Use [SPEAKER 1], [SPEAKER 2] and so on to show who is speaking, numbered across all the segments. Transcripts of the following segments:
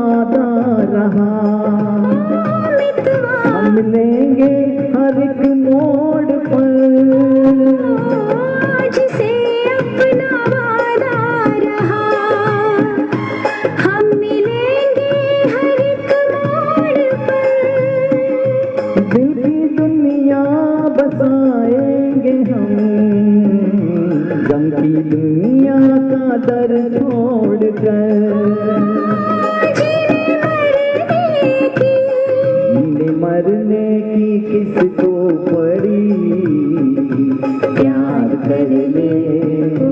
[SPEAKER 1] वादा रहा, हम मिलेंगे हर एक मोड़ पर,
[SPEAKER 2] आज से अपना वादा रहा, हम मिलेंगे हर एक मोड़ पर।
[SPEAKER 1] दिल की दुनिया बसाएंगे हम, गम की दुनिया का दर छोड़ कर। जीने मरने की किसको पड़ी, प्यार कर ले,
[SPEAKER 2] ओ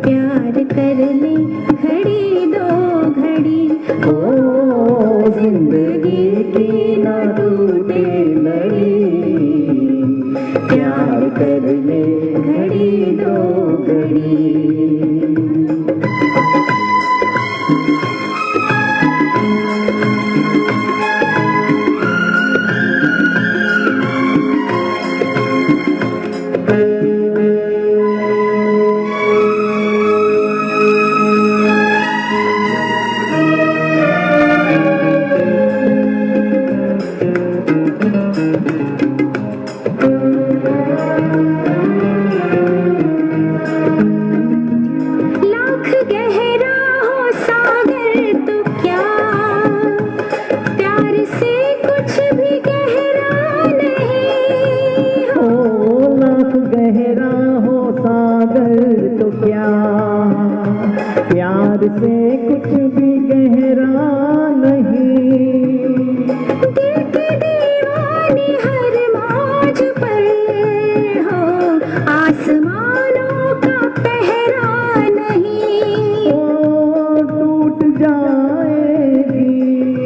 [SPEAKER 2] प्यार कर ले, घड़ी दो घड़ी,
[SPEAKER 1] ओ जिंदगी की ना टूटे लड़ी, प्यार कर ले, घड़ी दो घड़ी।
[SPEAKER 2] लाख गहरा हो सागर तो क्या, प्यार से कुछ भी गहरा नहीं हो।
[SPEAKER 1] ओ लाख गहरा हो सागर तो क्या, प्यार से कुछ भी गहरा नहीं।
[SPEAKER 2] दिल के दीवाने हर मौज पर हो, आसमानों का पहरा नहीं।
[SPEAKER 1] ओ टूट जाएगी,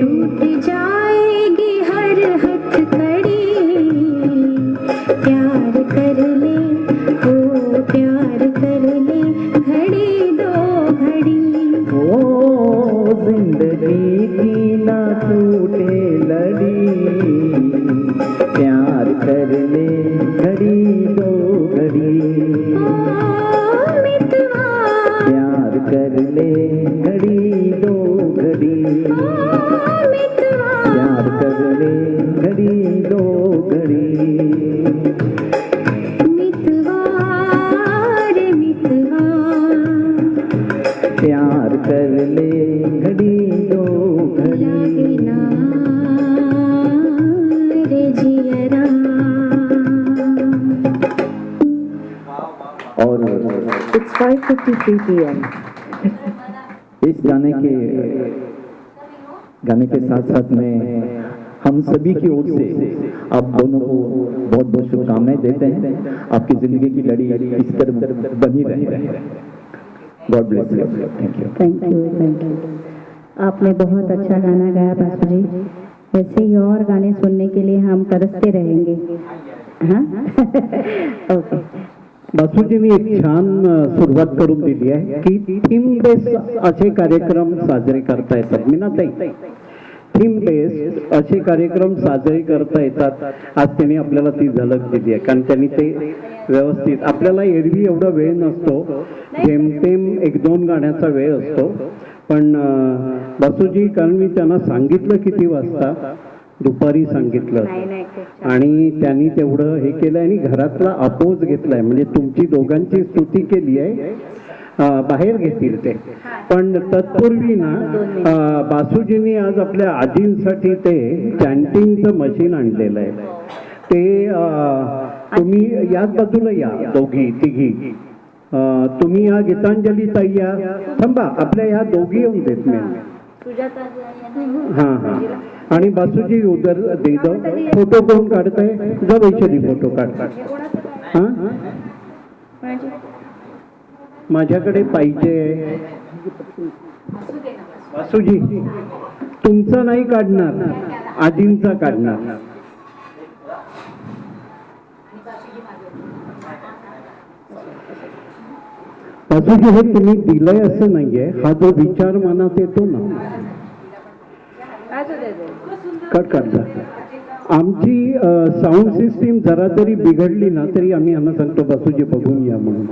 [SPEAKER 2] टूट जाएगी हर हथकड़ी, प्यार कर ले, ओ प्यार कर ले, घड़ी दो घड़ी,
[SPEAKER 1] ओ जिंदगी की ना टूटे लड़ी, प्यार कर ले, घड़ी दो घड़ी,
[SPEAKER 2] ओ मितवा,
[SPEAKER 1] प्यार कर ले, घड़ी दो घड़ी,
[SPEAKER 2] ओ मितवा,
[SPEAKER 1] प्यार कर ले, घड़ी दो घड़ी।
[SPEAKER 2] मितवा रे मितवा,
[SPEAKER 1] प्यार कर ले, घड़ी दो घड़ी।
[SPEAKER 2] लगना रे जियरा।
[SPEAKER 1] और
[SPEAKER 3] It's 5:53 p.m.
[SPEAKER 1] इस गाने के साथ साथ में हम सभी की ओर से आप दोनों को बहुत बहुत शुभकामनाएं देते हैं। आपकी जिंदगी की लड़ी इस तरह बनी रहे। God bless you. Thank you.
[SPEAKER 3] Thank you. आपने बहुत अच्छा गाना गाया बासु जी, ऐसे ही और गाने सुनने के लिए हम तरसते रहेंगे। हाँ ओके।
[SPEAKER 4] बासूजींनी एक छान सुरुवात करून दिली आहे की थीम बेस असे कार्यक्रम साजरे करता येतात. मीनाताई, थीम बेस असे कार्यक्रम साजरे करता येतात. आज त्यांनी आपल्याला ती झलक दिली आहे, कारण त्यांनी ते व्यवस्थित, आपल्याला एरवी एवढा वेळ नसतो, जेमतेम 1-2 गाण्याचा वेळ असतो. पण बासूजी, कारण मी त्यांना सांगितलं किती वाजता, दुपारी सांगितलं आणि त्यांनी तेवढं हे केलं आणि घरातला अपोज घेतलाय. म्हणजे तुमची दोघांची स्तुती केली आहे, बाहेर घेतील ते. पण तत्पूर्वी ना बासूजींनी आज आपल्या आजींसाठी ते चॅन्टिंगचं मशीन आणलेलं आहे. ते तुम्ही याच बाजूला या, दोघी तिघी, तुम्ही या. गीतांजली ताई या, थांबा, आपल्या ह्या दोघी येऊन देत मी. हां हां. आणि बासूजी उदर दे दो. फोटो कोण काढताय? जा वैशाली, फोटो काढ. हां, माझ्याकडे पाहिजे. बासूजी तुमचा नाही काढणार, आजींचा काढणार. बासूजी, हे तुम्ही दिलंय असं नाहीये, हा जो विचार मनात येतो ना, कट करता. आमची साऊंड सिस्टीम जरा तरी बिघडली ना तरी आम्ही यांना सांगतो बासूजी बघून या म्हणून.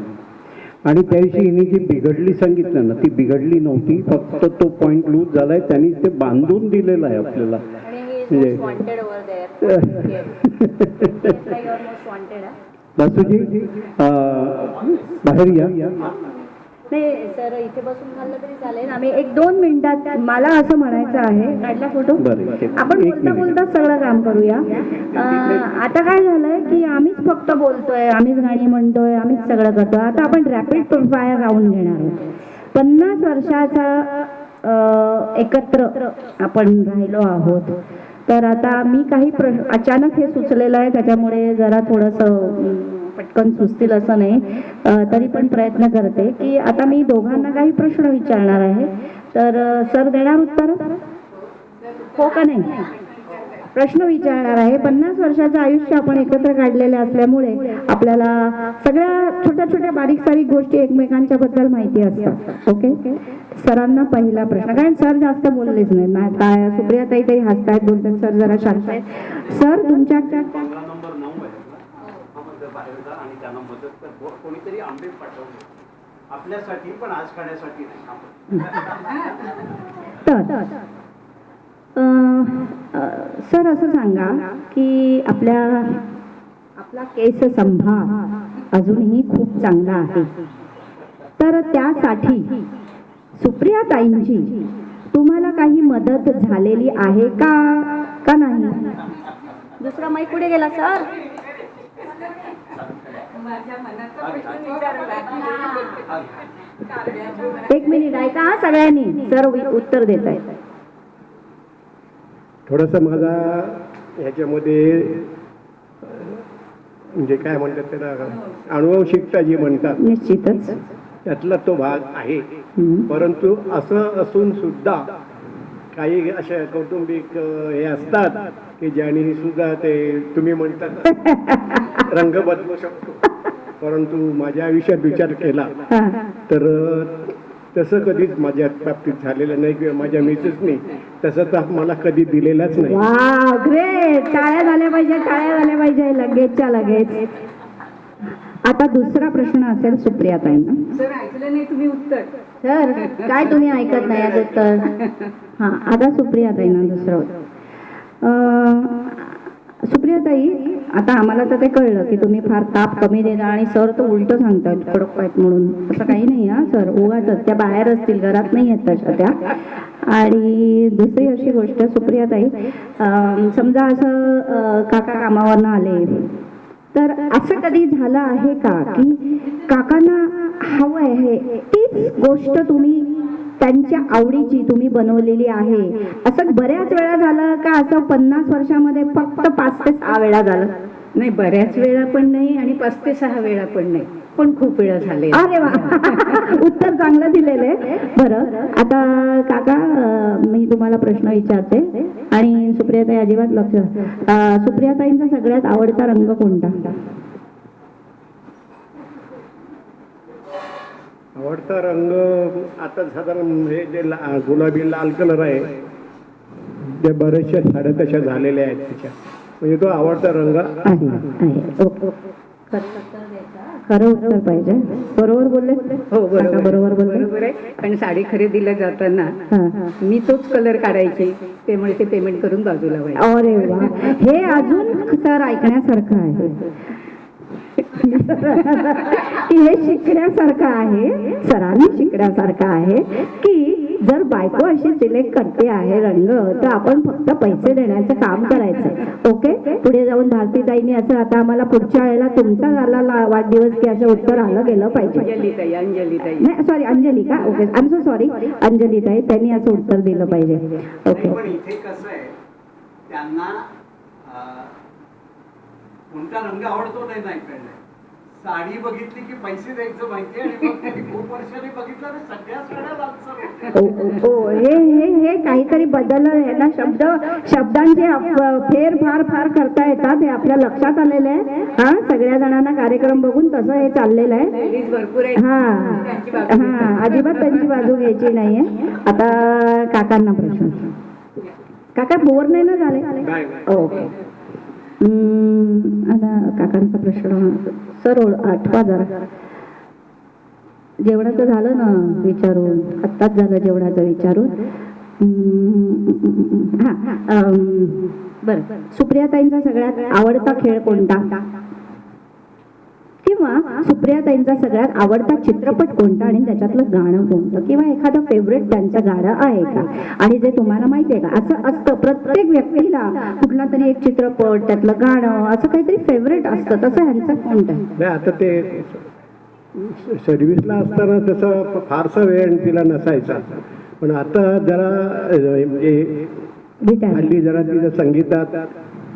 [SPEAKER 4] आणि त्या दिवशी हिने जी बिघडली सांगितलं ना ती बिघडली नव्हती, फक्त तो पॉइंट लूज झालाय, त्यांनी ते बांधून दिलेलं आहे आपल्याला. म्हणजे बासूजी बाहेर या.
[SPEAKER 3] नाही सर, इथे बसून खाल्लं तरी चालेल. आम्ही 1-2 मिनिटात, मला असं म्हणायचं आहे, काढला फोटो, आपण बोलता बोलता सगळं काम करूया. आता काय झालंय की आम्हीच फक्त बोलतोय, आम्हीच गाणी म्हणतोय, आम्हीच सगळं करतोय. आता आपण रॅपिड फायर राऊंड घेणार आहोत. 50 वर्षाचा एकत्र आपण राहिलो आहोत. तर आता मी काही अचानक हे सुचलेलं आहे, त्याच्यामुळे जरा थोडंसं पटकन सुचतील असं नाही, तरी पण प्रयत्न करते की आता मी दोघांना काही प्रश्न विचारणार आहे. तर सर देणार उत्तर, हो का नाही? प्रश्न विचारणार आहे. 50 वर्षाचं आयुष्य आपण एकत्र काढलेले असल्यामुळे आपल्याला सगळ्या छोट्या छोट्या बारीक सारीक गोष्टी एकमेकांच्या बद्दल माहिती असतात. ओके, सरांना पहिला प्रश्न, कारण सर जास्त बोललेच नाही ना, काय सुप्रिया ताई तरी हसतायत, बोलतात, सर जरा शांत आहेत. सर तुमच्या
[SPEAKER 4] कोणीतरी आंबे पाठवले आपल्यासाठी, पण आज खाण्यासाठी
[SPEAKER 3] तर सर असं सांगा की आपला केस संभार अजूनही खूप चांगला आहे, तर त्यासाठी सुप्रिया ताईंची तुम्हाला काही मदत झालेली आहे का नाही? दुसरा माईक कुठे गेला सर? एक मिनिट ऐका हा सगळ्यांनी, सर उत्तर देत आहेत.
[SPEAKER 5] थोडस माझा ह्याच्यामध्ये म्हणजे काय म्हणतात त्याला, अनुवंशिकता जी म्हणतात,
[SPEAKER 3] निश्चितच
[SPEAKER 5] त्यातला तो भाग आहे. परंतु असं असून सुद्धा काही अशा कौटुंबिक हे असतात की ज्याने सुद्धा ते तुम्ही म्हणतात रंग बदलू शकतो. परंतु माझ्या आयुष्यात विचार केला तर तसं कधीच माझ्या बाबतीत झालेलं नाही, किंवा माझ्या मिसेसनी तसं तर मला कधी दिलेलाच नाही.
[SPEAKER 3] वाव, ग्रेट, टाळ्या झाल्या पाहिजे, टाळ्या झाल्या पाहिजे लगेचच्या लगेच. आता दुसरा प्रश्न असेल सुप्रिया ताईंना.
[SPEAKER 6] सर ऐकलं नाही तुम्ही उत्तर?
[SPEAKER 3] सर काय तुम्ही ऐकत नाही आज उत्तर? हा, आता सुप्रिया ताईंना दुसरं उत्तर. सुप्रिया ताई, आता आम्हाला तर ते कळलं की तुम्ही फार ताप कमी देता, आणि सर तर उलट सांगतायत कडक आहेत म्हणून. असं काही नाही हा सर, उगाच त्या बाहेर असतील, घरात नाही आहेत तशा त्या. आणि दुसरी अशी गोष्ट सुप्रिया ताई, समजा असं काका कामावरनं आले, तर असं कधी झालं आहे का की काकांना हवं आहे तीच गोष्ट तुम्ही त्यांच्या आवडीची तुम्ही बनवलेली आहे? असं बऱ्याच वेळा झालं का? असं 50 वर्षामध्ये फक्त 5 ते 6 वेळा झालं?
[SPEAKER 6] नाही, बऱ्याच वेळा पण नाही आणि 5 ते 6 वेळा पण नाही, पण खूप वेळा झाले.
[SPEAKER 3] अरे वा, उत्तर चांगलं दिलेलं आहे. बरं, आता काका मी तुम्हाला प्रश्न विचारते आणि सुप्रियाताई अजिबात लक्ष. सुप्रियाताईंचा सगळ्यात आवडता रंग कोणता?
[SPEAKER 5] आवडता रंग आता साधारण हे जे गुलाबी लाल कलर आहे, त्या बऱ्याचशा साड्या तशा झालेल्या आहेत त्याच्या, म्हणजे तो आवडता रंग आहे.
[SPEAKER 3] खरं उत्तर पाहिजे. बरोबर बोलले?
[SPEAKER 6] हो बरोबर,
[SPEAKER 3] बरोबर बोलले.
[SPEAKER 6] बरोबर आहे. कारण साडी खरेदीला जाताना मी तोच कलर काढायचे, त्यामुळे ते पेमेंट करून बाजूला व्हायचे.
[SPEAKER 3] अरे वा, हे अजून सर ऐकण्यासारखं आहे. हे शिकण्यासारखं आहे, सरांनी शिकण्यासारखं आहे की जर बायको अशी सिलेक्ट करते आहे रंग, तर आपण फक्त पैसे देण्याचं काम करायचं. ओके, पुढे जाऊन भारतीताईंनी असं, आता आम्हाला पुढच्या वेळेला तुमचा झाला वाढदिवस की असं उत्तर आलं गेलं पाहिजे.
[SPEAKER 6] अंजलीताई
[SPEAKER 3] नाही, सॉरी, अंजली का? Okay, I am so sorry, अंजलीताई, त्यांनी असं उत्तर दिलं पाहिजे. ओके,
[SPEAKER 7] इथे कसं आहे, त्यांना कोणता रंग आवडतो नाही कळलं. साडी बघितली की पैसे द्यायचं माहिती, आणि मग त्यांनी खूप वर्षांनी बघितलं तर सगळ्या साड्या लालसर.
[SPEAKER 3] हे काहीतरी बदललं आहे ना, शब्दांचे फेर फार करता येतात, हे आपल्या लक्षात आलेलं आहे. हा, सगळ्या जणांना कार्यक्रम बघून तसं हे चाललेलं आहे.
[SPEAKER 6] भरपूर आहे.
[SPEAKER 3] हा, अजिबात त्यांची बाजू घ्यायची नाहीये. आता काकांना प्रश्न. काका बोर नाही ना झाले? ओके, आता काकांचा प्रश्न सर आठवा जरा. जेवणाचं झालं ना विचारून, आत्ताच झालं जेवणाचं विचारून. बरं, सुप्रियाताईंचा सगळ्यात आवडता खेळ कोणता, किंवा सुप्रियाताईंचा सगळ्यात आवडता चित्रपट कोणता आणि त्याच्यातलं गाणं कोणतं, किंवा एखादं फेवरेट त्यांचं गाणं आहे का, आणि जे तुम्हाला माहिती आहे का. असं असतं प्रत्येक व्यक्तीला कुठला तरी एक चित्रपट, त्यातलं गाणं, असं काहीतरी फेवरेट असतं. तसं ह्यांचं कोणतं आहे?
[SPEAKER 5] नाही, आता ते सर्व्हिसला असताना तसा फारसा वेळ तिला नसायचा, पण आता जरा म्हणजे हल्ली जरा तिच्या संगीतात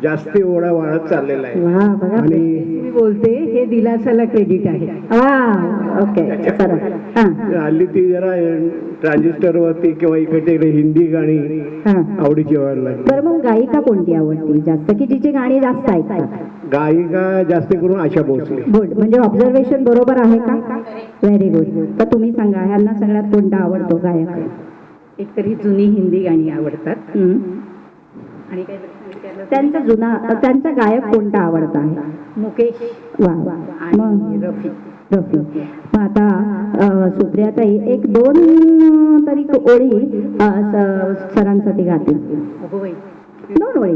[SPEAKER 5] जास्ती ओढा वाढत चाललेला आहे.
[SPEAKER 3] वा, बघा.
[SPEAKER 5] आणि
[SPEAKER 6] मी बोलते हे दिलासाला क्रेडिट आहे.
[SPEAKER 3] ओके,
[SPEAKER 5] हल्ली ती जरा ट्रान्झिस्टर वरती किंवा इकडे हिंदी गाणी आवडीची व्हायला लागली.
[SPEAKER 3] बरं, मग गायिका कोणती आवडती जास्त, की जिची गाणी जास्त ऐकतात?
[SPEAKER 5] गायिका जास्त करून आशा भोसले.
[SPEAKER 3] गुड, म्हणजे ऑब्झर्वेशन बरोबर आहे का? Very good. तर तुम्ही सांगा, ह्यांना सगळ्यात कोणता आवडतो गायक?
[SPEAKER 6] एकतरी जुनी हिंदी गाणी आवडतात. आणि काय
[SPEAKER 3] त्यांचा त्यांचा गायक कोणता आवडता आहे?
[SPEAKER 6] मुकेश
[SPEAKER 3] वा वा.
[SPEAKER 6] आणि
[SPEAKER 3] मग
[SPEAKER 6] रफी.
[SPEAKER 3] मग आता सुप्रियाताई एक दोन तरी ओळी सरांसाठी गातील.
[SPEAKER 6] अगो बाई,
[SPEAKER 3] 2 ओळी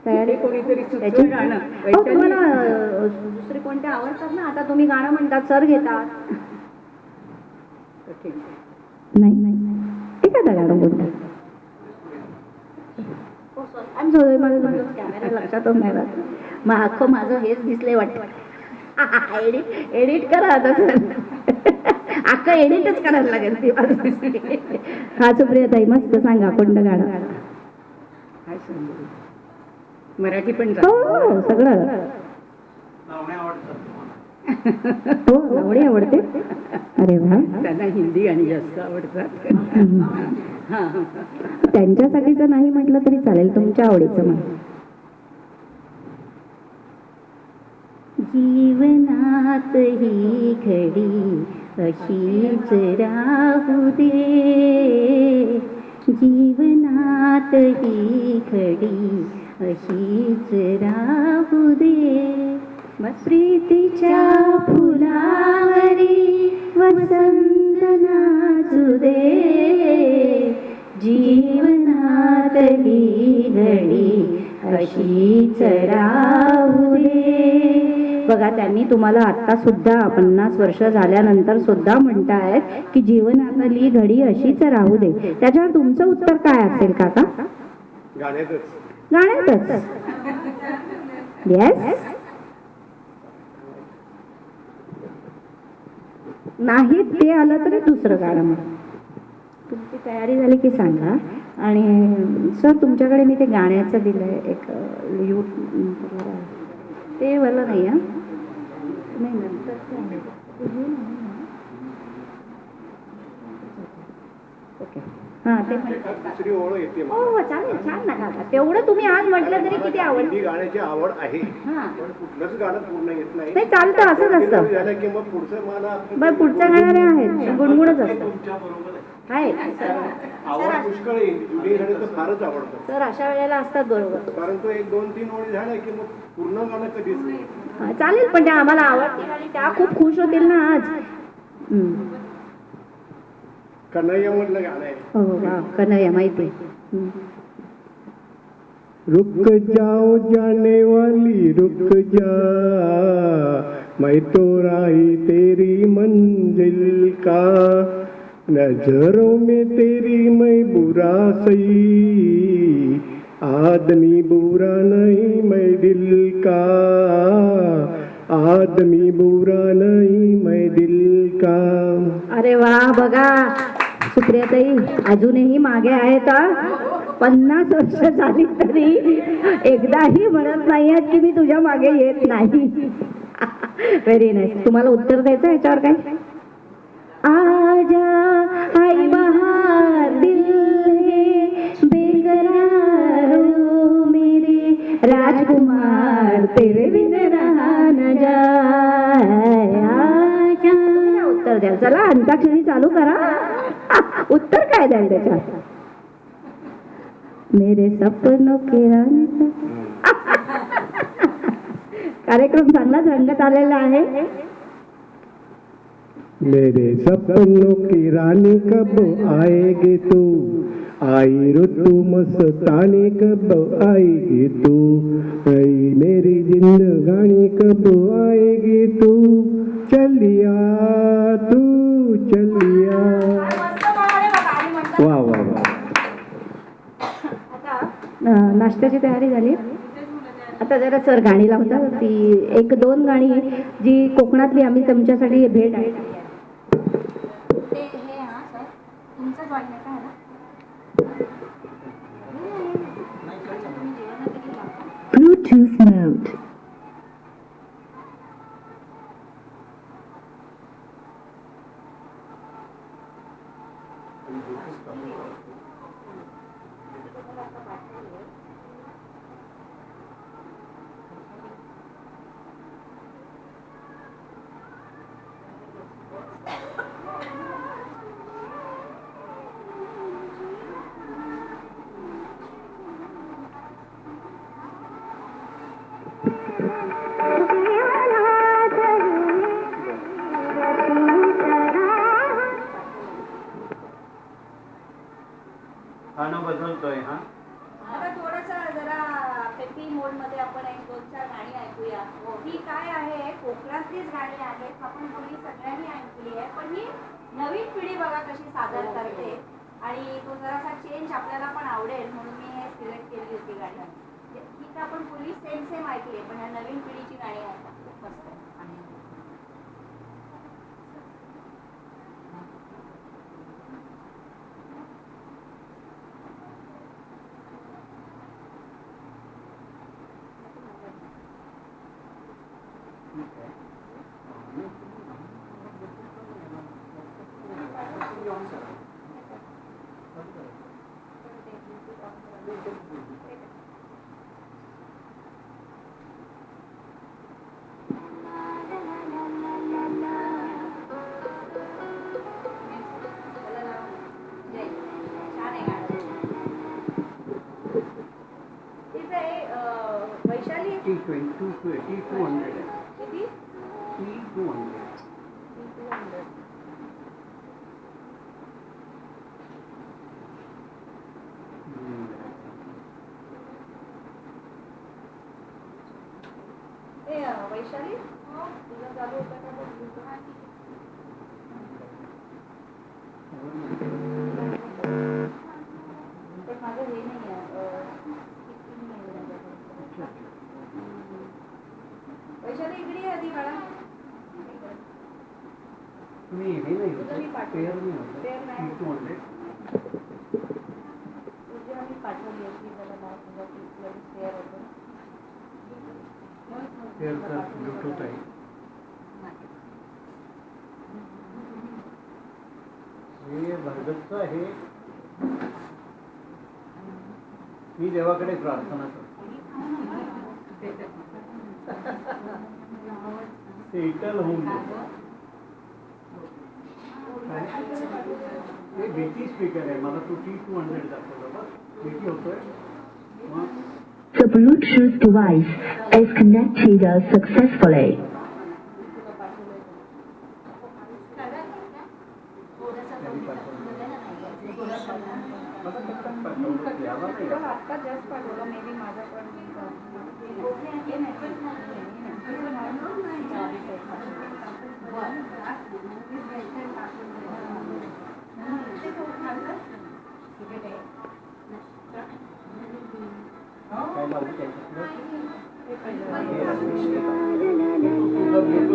[SPEAKER 3] तयारी.
[SPEAKER 6] कोणीतरी
[SPEAKER 3] त्याची
[SPEAKER 6] सुचवून गाणं.
[SPEAKER 3] तुम्हाला दुसरे कोणते आवडतात ना, आता तुम्ही गाणं म्हणतात, सर घेतात. नाही, एखादा गाणं बोलतात. कॅमेरा लक्षातच नाही राहत. मग अख्खं माझं हेच दिसले वाटतं. एडिट करा आता सर, अख्खं एडिटच करायला लागेल ती. हा, सुप्रियाताई मस्त सांगा कोणतं गाणं.
[SPEAKER 6] काय सांगू? मराठी पण
[SPEAKER 3] हो, सगळं.
[SPEAKER 7] लावण्या आवडतात तुम्हाला?
[SPEAKER 3] हो, लावणी आवडते. अरे वा.
[SPEAKER 6] त्यांना हिंदी गाणी जास्त आवडतात.
[SPEAKER 3] त्यांच्यासाठी तर नाही म्हटलं तरी चालेल, तुमच्या आवडीचं म्हण. जीवनात ही घडी अशीच राहू दे, जीवनात ही घडी अशीच राहू दे, प्रीतीच्या फुलावरी वसंत नाचू दे, जीवनात ही घडी अशीच राहू दे. बघा, त्यांनी तुम्हाला आता सुद्धा 50 वर्ष झाल्यानंतर सुद्धा म्हणतायत की जीवनातली घडी अशीच राहू दे. त्याच्यावर तुमचं उत्तर काय असेल काका? गाण्यातच. येस, नाही ते आलं तरी दुसरं गाणं म्हणा. तुमची तयारी झाली की सांगा. आणि सर, तुमच्याकडे मी ते गाण्याचं दिलंय एक ते वाला नाही. नाही, नंतर ओके. हां, ते
[SPEAKER 5] दुसरी ओळ येते.
[SPEAKER 3] हो, चालेल, छान ना गाता. तेवढं तुम्ही आज म्हटलं तरी किती आवड.
[SPEAKER 5] ही गाण्याची आवड आहे,
[SPEAKER 3] हां,
[SPEAKER 5] पण कुठलंच गाणं पूर्ण येत नाही.
[SPEAKER 3] ते चालतं, असंच असतं.
[SPEAKER 5] झालं की मग पुढचं मला
[SPEAKER 3] बरं, पुढच्या गाणारे आहेत, गुणगुणच असतं.
[SPEAKER 7] तुमच्या बरोबर
[SPEAKER 3] आहे
[SPEAKER 5] आवड पुष्कळ येईल. जुनी गाणी तर फारच आवडतं,
[SPEAKER 3] सर, अशा वेळेला असतात बरोबर.
[SPEAKER 5] परंतु 1-2-3 ओळी झाल्या की मग पूर्ण गाणं कधीच नाही.
[SPEAKER 3] हां, चालेल, पण त्या आम्हाला आवडतील आणि त्या खूप खुश होतील ना आज.
[SPEAKER 5] कन्हैया मधलं गाणं आहे.
[SPEAKER 3] हो, वा, कन्हैया माहिती.
[SPEAKER 5] रुक जाओ जाने वाली रुक जा, मैं तो राही तेरी मंजिल का, नजरों में तेरी मैं बुरा सही, आदमी बुरा नहीं मैं दिल का, आदमी बुरा नहीं मैं दिल का.
[SPEAKER 3] अरे वा, बघा सुप्रियाताई अजूनही मागे आहेत. 50 वर्ष झाली तरी एकदाही म्हणत नाहीयेत की मी तुझ्या मागे येत नाही. Very nice. तुम्हाला उत्तर द्यायचं याच्यावर काय? आजा आई बहार दिल है बेकरार हो मेरे राजकुमार तेरे बिन रहा न जाए. आजा. उत्तर द्या. चला, अंताक्षरी चालू करा. उत्तर काय द्याल त्याच्यात? मेरे सपनों के राणी. कार्यक्रम चांगलाच रंगत आलेला आहे.
[SPEAKER 5] मेरे सपनों की रानी कब आएगी तू, आई ऋतु मस्तानी कब आएगी तू, आई मेरी जिंदगानी कब आएगी तू, चलिया तू चलिया. वा वा वा.
[SPEAKER 3] नाश्त्याची तयारी झाली. आता जरा सर गाणी लावतात. ती 1-2 गाणी जी कोकणातली आम्ही तुमच्यासाठी भेट आहे.
[SPEAKER 2] Bluetooth mode.
[SPEAKER 7] गाणं बदलतोय. हा
[SPEAKER 3] आता थोडंसं जरा पेपी मोड मध्ये आपण 1-2-4 गाणी ऐकूया. ही काय आहे, कोकणातलीच गाणी आहेत. आपण पूर्वी सगळ्यांनी ऐकली आहे, पण ही नवीन पिढी बघा कशी सादर करते आणि तो जरासा चेंज आपल्याला पण आवडेल म्हणून मी हे सिलेक्ट केली होती गाणी. ही तर आपण पूर्वी सेम ऐकली, पण ह्या नवीन पिढीची गाणी असतात. खूप मस्त आहे. वैशाली
[SPEAKER 7] T200
[SPEAKER 3] किती?
[SPEAKER 7] T200.
[SPEAKER 3] वैशाली तुझं चालू होतं का बघ. पण माझं हे नाही आहे. वैशाली इकडे आधी बाळा.
[SPEAKER 7] तुम्ही हे नाही
[SPEAKER 3] तुझं मी पाठवलं.
[SPEAKER 7] पेअर नाही होतं.
[SPEAKER 3] पेअर नाही.
[SPEAKER 7] T200.
[SPEAKER 3] तुझी आम्ही पाठवली होती जरा नाव तुझं लगेच पेअर होतं.
[SPEAKER 7] पेअरचा ब्लूटूथ आहे. हे भरगतचं आहे. मी देवाकडे प्रार्थना करतो. सेटल होऊन जातो. हे बीटी स्पीकर आहे. मला तो T200 दाखवला बघ. बीटी होतोय. मग
[SPEAKER 2] The Bluetooth device is connected successfully.
[SPEAKER 3] आत्ता जास्त पाठवलं मे बी माझा पण
[SPEAKER 7] काय लावू त्याच्यात?
[SPEAKER 2] It's the end of it,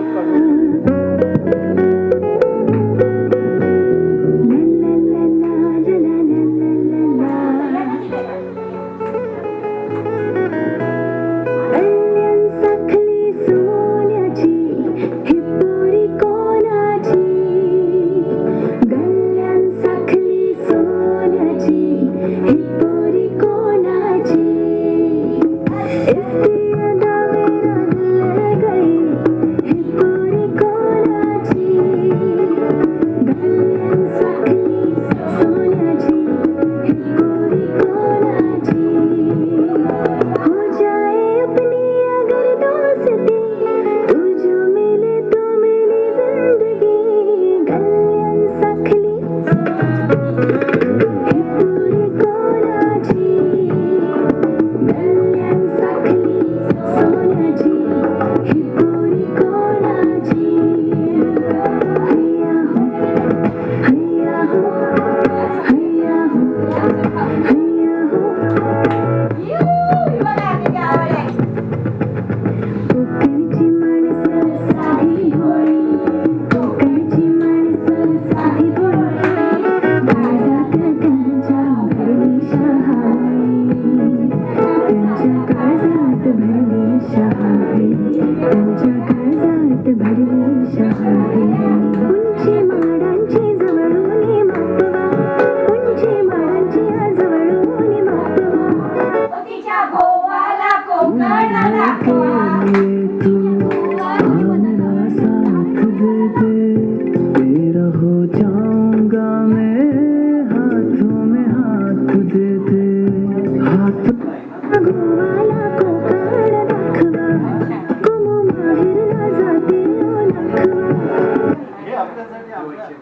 [SPEAKER 7] हे आपल्यासाठी आवश्यक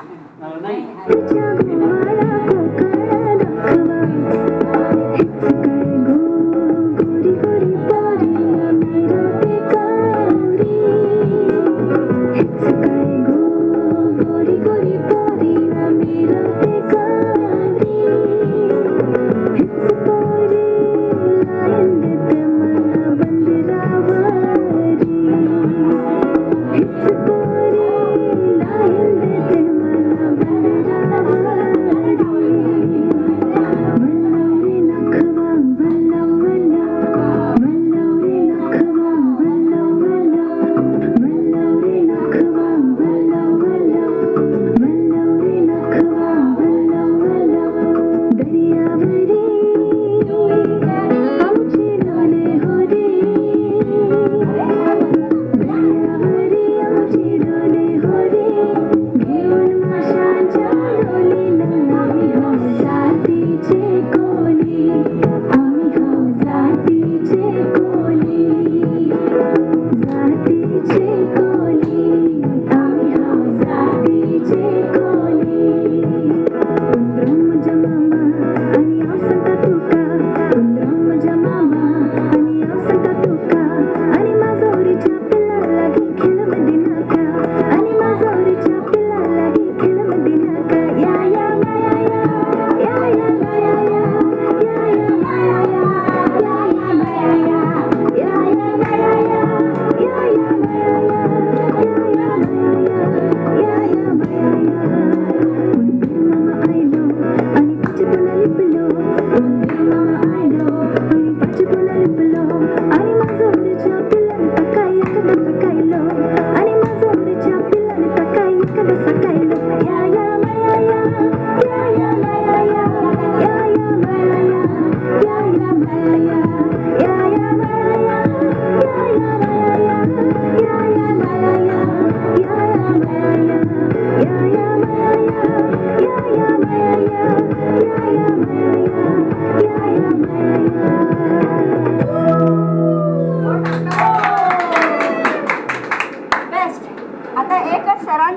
[SPEAKER 7] नाही.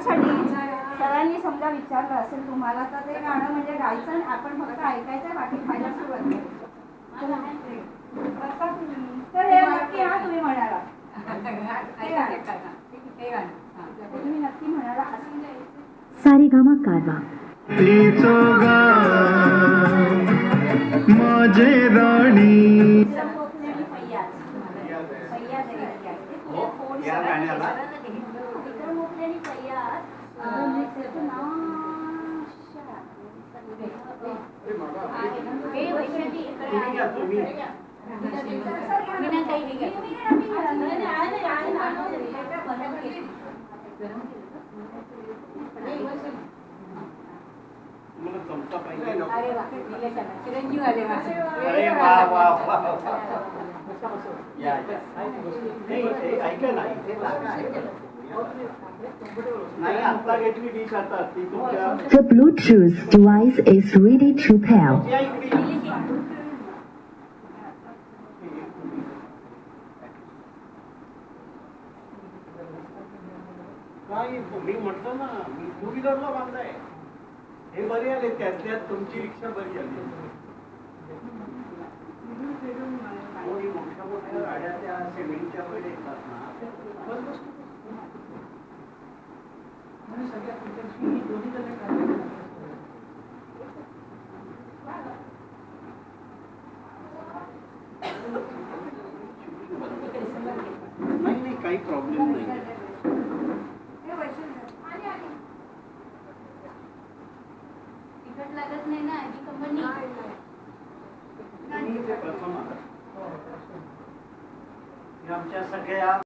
[SPEAKER 3] सरांनी समजा विचारलं असेल तुम्हाला तर ते गाणं म्हणजे गायचं आणि आपण फक्त ऐकायचं बाकी खायला सुरुवात करायची. बसा तुम्ही. तर हे नक्की हा तुम्ही म्हणाला तुम्ही नक्की म्हणाला असं
[SPEAKER 2] सारेगामा कारवा
[SPEAKER 1] माझे राणी
[SPEAKER 7] या गाण्याला तुम्ही घ्या तुम्ही तुम्हाला चमचा पाहिजे
[SPEAKER 6] चिरंजीव आले
[SPEAKER 7] अरे वा वा वा या ऐका ना इथे नाही आता घेतली डिश आता ती तुमच्या
[SPEAKER 2] The Bluetooth device is ready to pair.
[SPEAKER 7] या इकडे काय मी म्हटलं ना मी टू व्हीलरला बांधलाय हे बरे आले त्यात तुमची रिक्षा बरी आली मोठ्या मोठ्या गाड्या त्या सिमेंटच्या मध्ये येतात ना सगळ्या तुमच्याशी दोन्ही जण नाही काही प्रॉब्लेम नाही
[SPEAKER 3] तिकट लागत नाही ना आधी कंपनी
[SPEAKER 7] प्रथम आमच्या सगळ्या